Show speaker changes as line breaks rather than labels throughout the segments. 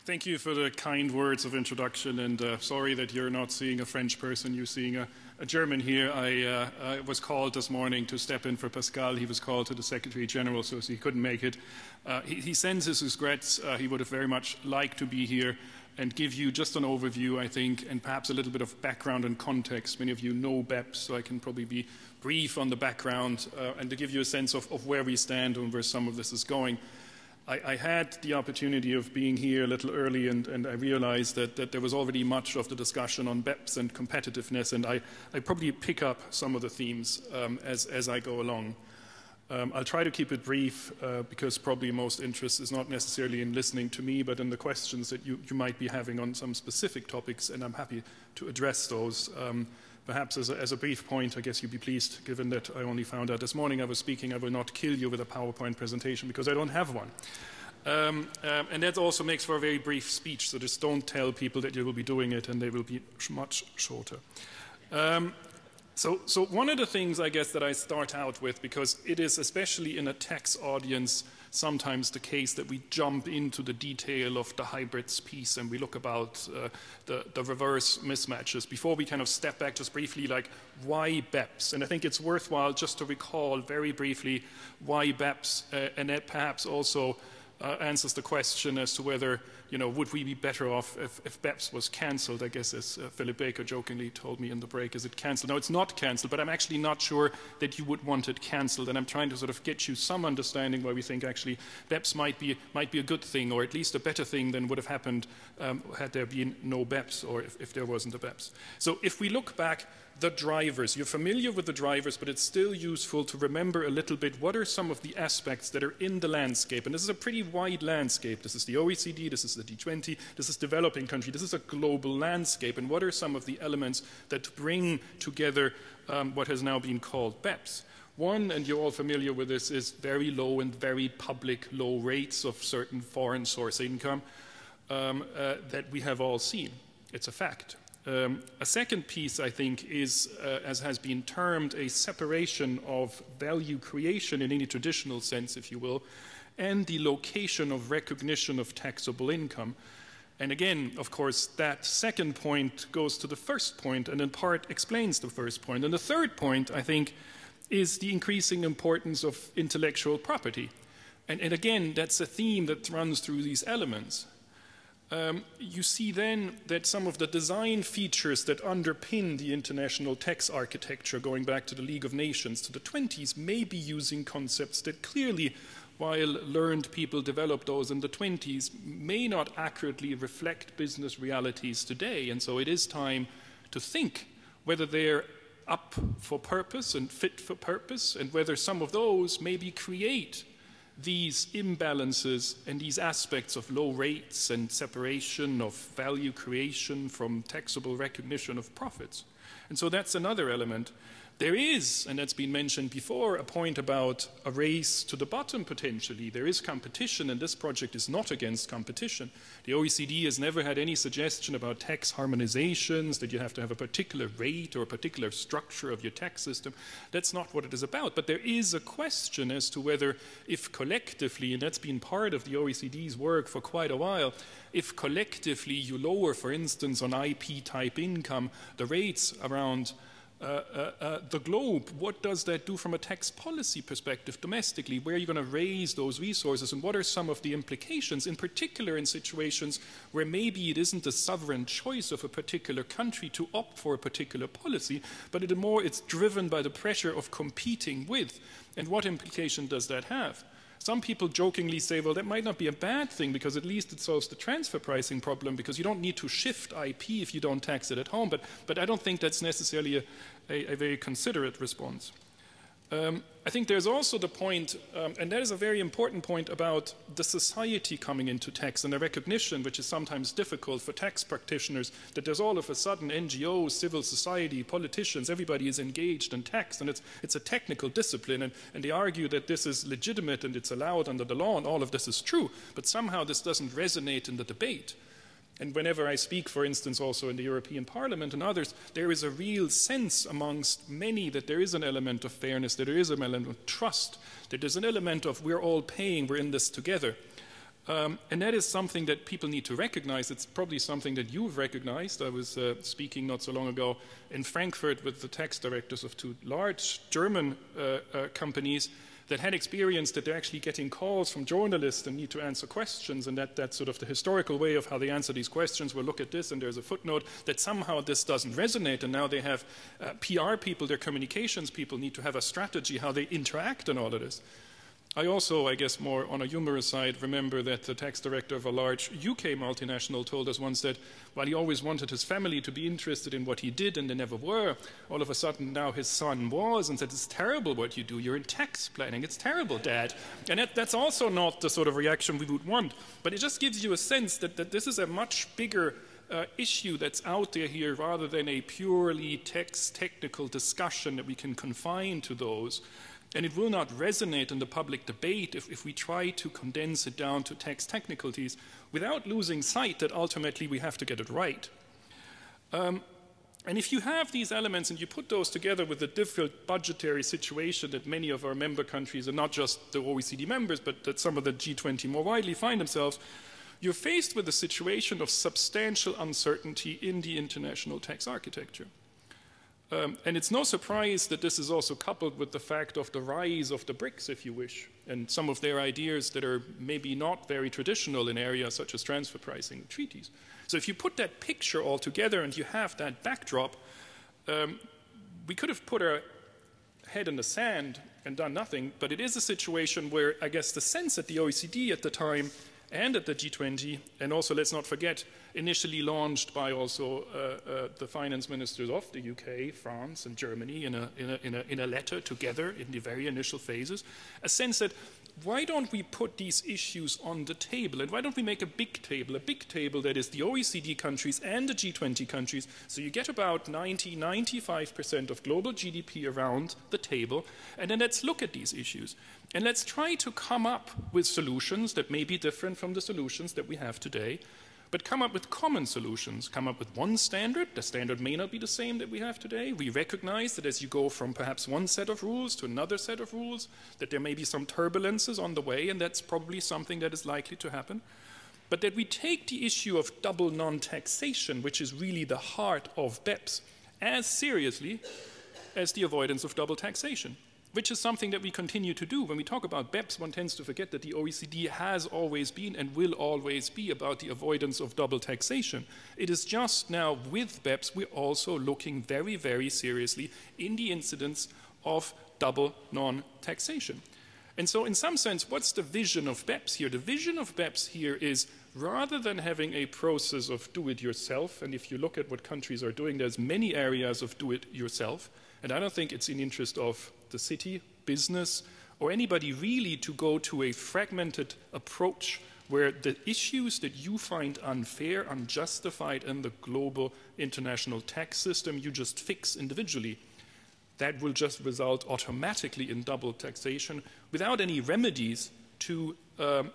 Thank you for the kind words of introduction, and sorry that you're not seeing a French person, you're seeing a German here. I was called this morning to step in for Pascal. He was called to the Secretary General, so he couldn't make it. He sends his regrets. He would have very much liked to be here and give you just an overview, I think, and perhaps a little bit of background and context. Many of you know BEPS, so I can probably be brief on the background and to give you a sense of where we stand and where some of this is going. I had the opportunity of being here a little early, and I realized that there was already much of the discussion on BEPS and competitiveness, and I probably pick up some of the themes as I go along. I'll try to keep it brief because probably most interest is not necessarily in listening to me, but in the questions that you might be having on some specific topics, and I'm happy to address those. Perhaps as a brief point, I guess you'd be pleased, given that I only found out this morning I was speaking, I will not kill you with a PowerPoint presentation because I don't have one. And that also makes for a very brief speech, so just don't tell people that you will be doing it and they will be much shorter. So one of the things, I guess, that I start out with, because it is especially in a tax audience sometimes the case that we jump into the detail of the hybrids piece and we look about the reverse mismatches. Before we kind of step back just briefly, like, why BEPS? And I think it's worthwhile just to recall very briefly why BEPS, and that perhaps also answers the question as to whether, would we be better off if BEPS was cancelled? I guess, as Philip Baker jokingly told me in the break, is it cancelled? No, it's not cancelled, but I'm actually not sure that you would want it cancelled, and I'm trying to sort of get you some understanding why we think actually BEPS might be a good thing, or at least a better thing than would have happened had there been no BEPS, or if there wasn't a BEPS. So if we look back, the drivers. You're familiar with the drivers, but it's still useful to remember a little bit what are some of the aspects that are in the landscape. And this is a pretty wide landscape. This is the OECD, this is the G20, this is developing country, this is a global landscape. And what are some of the elements that bring together what has now been called BEPS? One, and you're all familiar with this, is very low and very public low rates of certain foreign source income that we have all seen. It's a fact. A second piece, I think, is, as has been termed, a separation of value creation in any traditional sense, if you will, and the location of recognition of taxable income. And again, of course, that second point goes to the first point and in part explains the first point. And the third point, I think, is the increasing importance of intellectual property. And again, that's a theme that runs through these elements. You see then that some of the design features that underpin the international tax architecture, going back to the League of Nations, to the 20s, may be using concepts that clearly, while learned people developed those in the 20s, may not accurately reflect business realities today. And so it is time to think whether they're up for purpose and fit for purpose, and whether some of those maybe create these imbalances and these aspects of low rates and separation of value creation from taxable recognition of profits. And so that's another element. There is, and that's been mentioned before, a point about a race to the bottom potentially. There is competition, and this project is not against competition. The OECD has never had any suggestion about tax harmonizations, that you have to have a particular rate or a particular structure of your tax system. That's not what it is about. But there is a question as to whether, if collectively, and that's been part of the OECD's work for quite a while, if collectively you lower, for instance, on IP-type income, the rates around the globe, what does that do from a tax policy perspective domestically? Where are you going to raise those resources, and what are some of the implications, in particular in situations where maybe it isn't a sovereign choice of a particular country to opt for a particular policy, but it's driven by the pressure of competing with, and what implication does that have? Some people jokingly say, well, that might not be a bad thing because at least it solves the transfer pricing problem because you don't need to shift IP if you don't tax it at home. But I don't think that's necessarily a very considerate response. I think there's also the point, and that is a very important point, about the society coming into tax and the recognition, which is sometimes difficult for tax practitioners, that there's all of a sudden NGOs, civil society, politicians, everybody is engaged in tax, and it's a technical discipline, and they argue that this is legitimate and it's allowed under the law, and all of this is true, but somehow this doesn't resonate in the debate. And whenever I speak, for instance, also in the European Parliament and others, there is a real sense amongst many that there is an element of fairness, that there is an element of trust, that there's an element of we're all paying, we're in this together. And that is something that people need to recognize. It's probably something that you've recognized. I was speaking not so long ago in Frankfurt with the tax directors of two large German companies that had experienced that they're actually getting calls from journalists and need to answer questions, and that's sort of the historical way of how they answer these questions. We'll look at this, and there's a footnote that somehow this doesn't resonate, and now they have PR people, their communications people need to have a strategy how they interact and all of this. I also, I guess more on a humorous side, remember that the tax director of a large UK multinational told us once that while he always wanted his family to be interested in what he did and they never were, all of a sudden now his son was and said, it's terrible what you do, you're in tax planning, it's terrible, Dad. And that's also not the sort of reaction we would want, but it just gives you a sense that this is a much bigger issue that's out there here rather than a purely technical discussion that we can confine to those. And it will not resonate in the public debate if we try to condense it down to tax technicalities without losing sight that ultimately we have to get it right. And if you have these elements and you put those together with the difficult budgetary situation that many of our member countries, and not just the OECD members, but that some of the G20 more widely find themselves, you're faced with a situation of substantial uncertainty in the international tax architecture. And it's no surprise that this is also coupled with the fact of the rise of the BRICS, if you wish, and some of their ideas that are maybe not very traditional in areas such as transfer pricing treaties. So if you put that picture all together and you have that backdrop, we could have put our head in the sand and done nothing, but it is a situation where I guess the sense at the OECD at the time and at the G20, and also let's not forget, initially launched by also the finance ministers of the UK, France, and Germany in a letter together in the very initial phases, a sense that why don't we put these issues on the table, and why don't we make a big table that is the OECD countries and the G20 countries, so you get about 90–95% of global GDP around the table, and then let's look at these issues. And let's try to come up with solutions that may be different from the solutions that we have today, but come up with common solutions, come up with one standard. The standard may not be the same that we have today. We recognize that as you go from perhaps one set of rules to another set of rules, that there may be some turbulences on the way, and that's probably something that is likely to happen. But that we take the issue of double non-taxation, which is really the heart of BEPS, as seriously as the avoidance of double taxation, which is something that we continue to do. When we talk about BEPS, one tends to forget that the OECD has always been and will always be about the avoidance of double taxation. It is just now with BEPS, we're also looking very, very seriously in the incidence of double non-taxation. And so in some sense, what's the vision of BEPS here? The vision of BEPS here is rather than having a process of do-it-yourself, and if you look at what countries are doing, there's many areas of do-it-yourself, and I don't think it's in interest of the city, business, or anybody really to go to a fragmented approach where the issues that you find unfair, unjustified in the global international tax system, you just fix individually. That will just result automatically in double taxation without any remedies to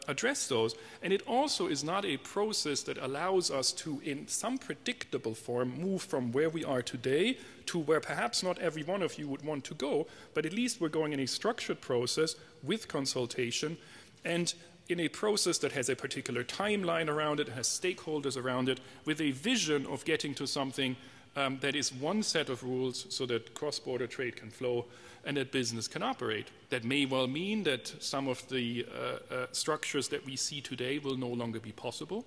address those. And it also is not a process that allows us to, in some predictable form, move from where we are today to where perhaps not every one of you would want to go, but at least we're going in a structured process with consultation and in a process that has a particular timeline around it, has stakeholders around it, with a vision of getting to something that is one set of rules so that cross-border trade can flow and that business can operate. That may well mean that some of the structures that we see today will no longer be possible.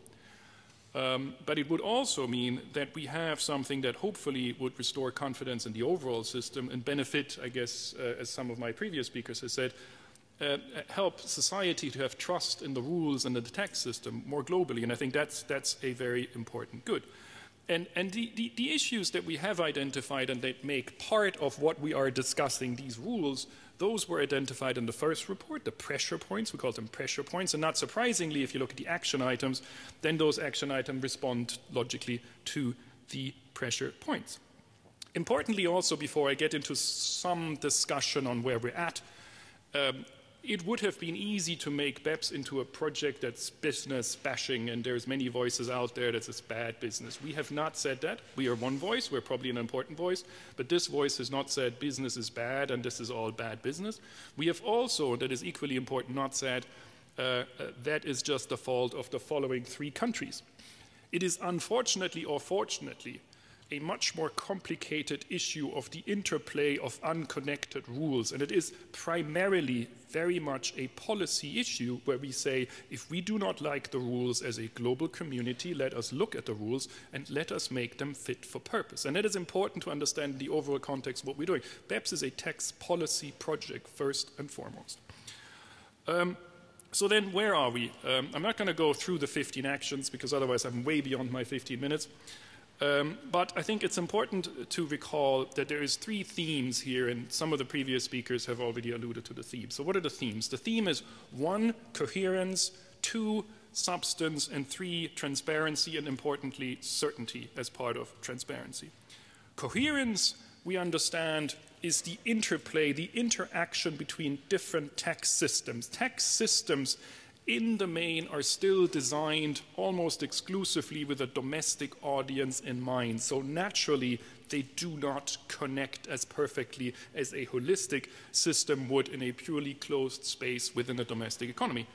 But it would also mean that we have something that hopefully would restore confidence in the overall system and benefit, I guess, as some of my previous speakers have said, help society to have trust in the rules and the tax system more globally. And I think that's a very important good. And the issues that we have identified and that make part of what we are discussing, these rules, those were identified in the first report, the pressure points. We call them pressure points. And not surprisingly, if you look at the action items, then those action items respond logically to the pressure points. Importantly also, before I get into some discussion on where we're at, it would have been easy to make BEPS into a project that's business bashing, and there's many voices out there that says bad business. We have not said that. We are one voice. We're probably an important voice. But this voice has not said business is bad and this is all bad business. We have also, that is equally important, not said that is just the fault of the following 3 countries. It is unfortunately or fortunately a much more complicated issue of the interplay of unconnected rules, and it is primarily very much a policy issue where we say, if we do not like the rules as a global community, let us look at the rules and let us make them fit for purpose. And that is important to understand the overall context of what we're doing. BEPS is a tax policy project first and foremost. So then where are we? I'm not going to go through the 15 actions because otherwise I'm way beyond my 15 minutes. But I think it's important to recall that there is 3 themes here, and some of the previous speakers have already alluded to the themes. So what are the themes? The theme is 1, coherence, 2, substance, and 3, transparency, and importantly, certainty as part of transparency. Coherence, we understand, is the interplay, the interaction between different tax systems. Tax systems in the main are still designed almost exclusively with a domestic audience in mind. So naturally, they do not connect as perfectly as a holistic system would in a purely closed space within a domestic economy.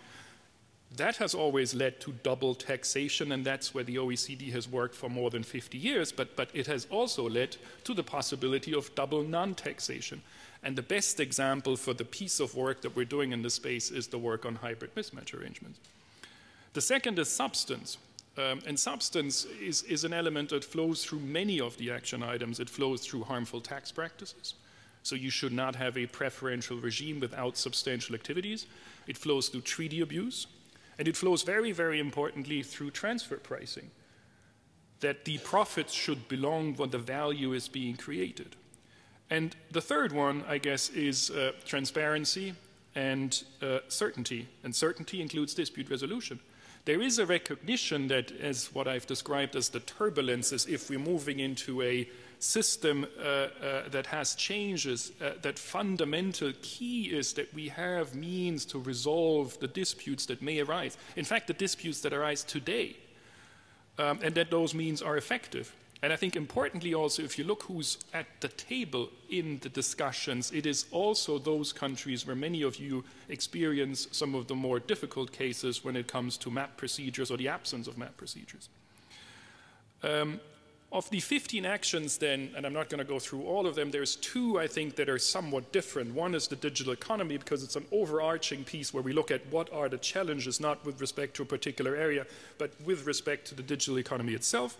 That has always led to double taxation, and that's where the OECD has worked for more than 50 years, but it has also led to the possibility of double non-taxation. And the best example for the piece of work that we're doing in this space is the work on hybrid mismatch arrangements. The second is substance. And substance is an element that flows through many of the action items. It flows through harmful tax practices. So you should not have a preferential regime without substantial activities. It flows through treaty abuse. And it flows very, very importantly through transfer pricing, that the profits should belong when the value is being created. And the third one, I guess, is transparency and certainty. And certainty includes dispute resolution. There is a recognition that, as what I've described as the turbulences, if we're moving into a system that has changes, that fundamental key is that we have means to resolve the disputes that may arise. In fact, the disputes that arise today, and that those means are effective. And I think importantly also, if you look who's at the table in the discussions, it is also those countries where many of you experience some of the more difficult cases when it comes to MAP procedures or the absence of MAP procedures. Of the 15 actions then, and I'm not going to go through all of them, there's 2 I think that are somewhat different. One is the digital economy, because it's an overarching piece where we look at what are the challenges, not with respect to a particular area, but with respect to the digital economy itself.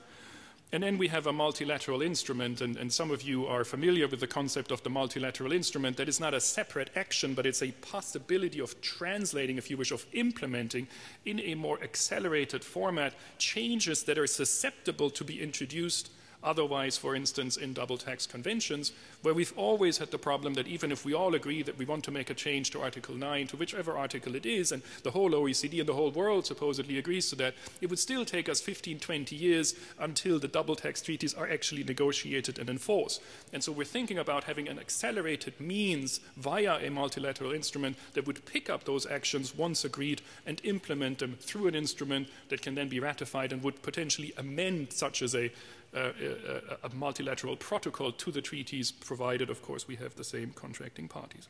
And then we have a multilateral instrument, and some of you are familiar with the concept of the multilateral instrument. That is not a separate action, but it's a possibility of translating, if you wish, of implementing in a more accelerated format changes that are susceptible to be introduced otherwise, for instance, in double tax conventions, where we've always had the problem that even if we all agree that we want to make a change to Article 9, to whichever article it is, and the whole OECD and the whole world supposedly agrees to that, it would still take us 15, 20 years until the double tax treaties are actually negotiated and enforced. And so we're thinking about having an accelerated means via a multilateral instrument that would pick up those actions once agreed and implement them through an instrument that can then be ratified and would potentially amend such as a multilateral protocol to the treaties, provided, of course, we have the same contracting parties.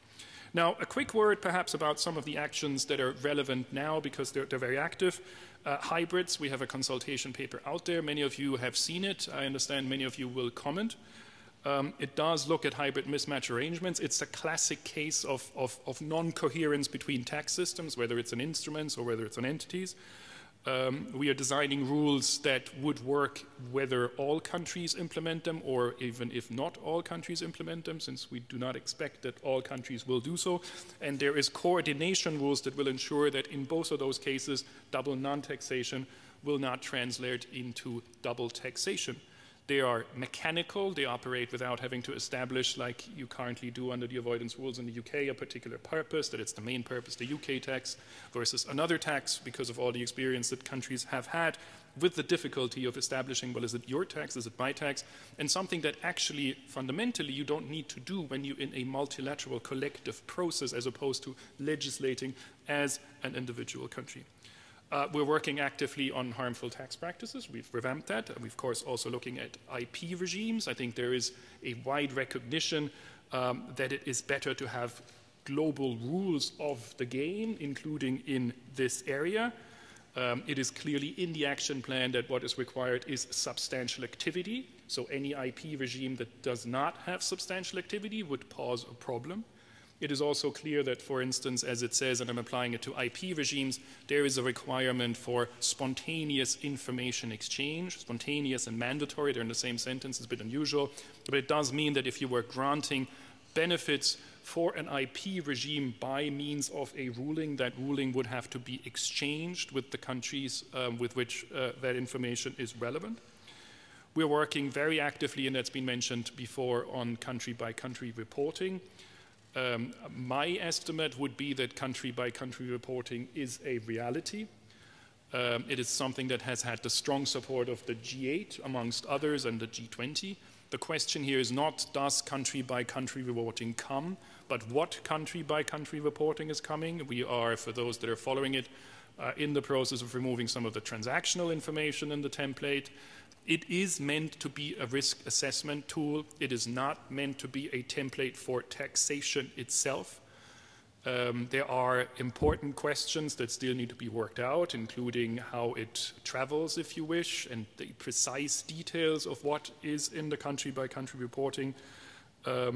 Now, a quick word perhaps about some of the actions that are relevant now, because they're very active. Hybrids, we have a consultation paper out there. Many of you have seen it. I understand many of you will comment. It does look at hybrid mismatch arrangements. It's a classic case of non-coherence between tax systems, whether it's on instruments or whether it's on entities. We are designing rules that would work whether all countries implement them or even if not all countries implement them, since we do not expect that all countries will do so. And there is coordination rules that will ensure that in both of those cases, double non-taxation will not translate into double taxation. They are mechanical. They operate without having to establish, like you currently do under the avoidance rules in the UK, a particular purpose, that it's the main purpose, the UK tax, versus another tax, because of all the experience that countries have had with the difficulty of establishing, well, is it your tax, is it my tax, and something that actually fundamentally you don't need to do when you're in a multilateral collective process as opposed to legislating as an individual country. We're working actively on harmful tax practices. We've revamped that. We're, of course, also looking at IP regimes. I think there is a wide recognition that it is better to have global rules of the game, including in this area. It is clearly in the action plan that what is required is substantial activity. So any IP regime that does not have substantial activity would pose a problem. It is also clear that, for instance, as it says, and I'm applying it to IP regimes, there is a requirement for spontaneous information exchange. Spontaneous and mandatory, they're in the same sentence, it's a bit unusual, but it does mean that if you were granting benefits for an IP regime by means of a ruling, that ruling would have to be exchanged with the countries with which that information is relevant. We're working very actively, and that's been mentioned before, on country-by-country reporting. My estimate would be that country-by-country reporting is a reality. It is something that has had the strong support of the G8, amongst others, and the G20. The question here is not, does country-by-country reporting come, but what country-by-country reporting is coming. We are, for those that are following it, in the process of removing some of the transactional information in the template. It is meant to be a risk assessment tool. It is not meant to be a template for taxation itself. There are important questions that still need to be worked out, including how it travels, if you wish, and the precise details of what is in the country-by-country reporting a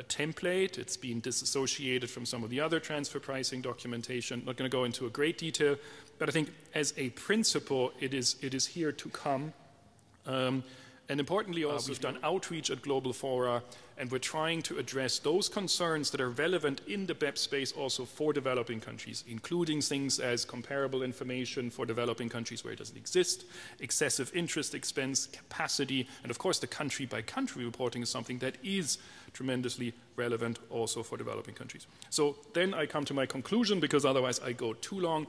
template. It's been disassociated from some of the other transfer pricing documentation. I'm not going to go into a great detail, but I think as a principle, it is here to come. And importantly also, we've done outreach at global fora, and we're trying to address those concerns that are relevant in the BEPS space also for developing countries, including things as comparable information for developing countries where it doesn't exist, excessive interest expense, capacity, and of course the country-by-country reporting is something that is tremendously relevant also for developing countries. So then I come to my conclusion, because otherwise I go too long.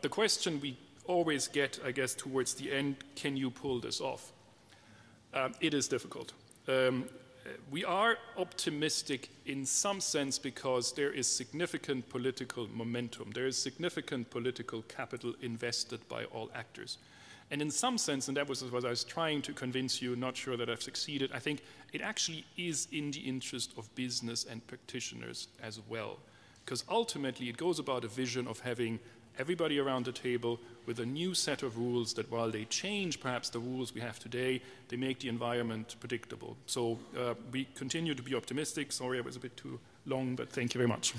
The question we always get, I guess, towards the end, can you pull this off? It is difficult. We are optimistic in some sense because there is significant political momentum. There is significant political capital invested by all actors. And in some sense, and that was what I was trying to convince you, not sure that I've succeeded, I think it actually is in the interest of business and practitioners as well. Because ultimately it goes about a vision of having everybody around the table with a new set of rules that, while they change perhaps the rules we have today, they make the environment predictable. So we continue to be optimistic. Sorry I was a bit too long, but thank you very much.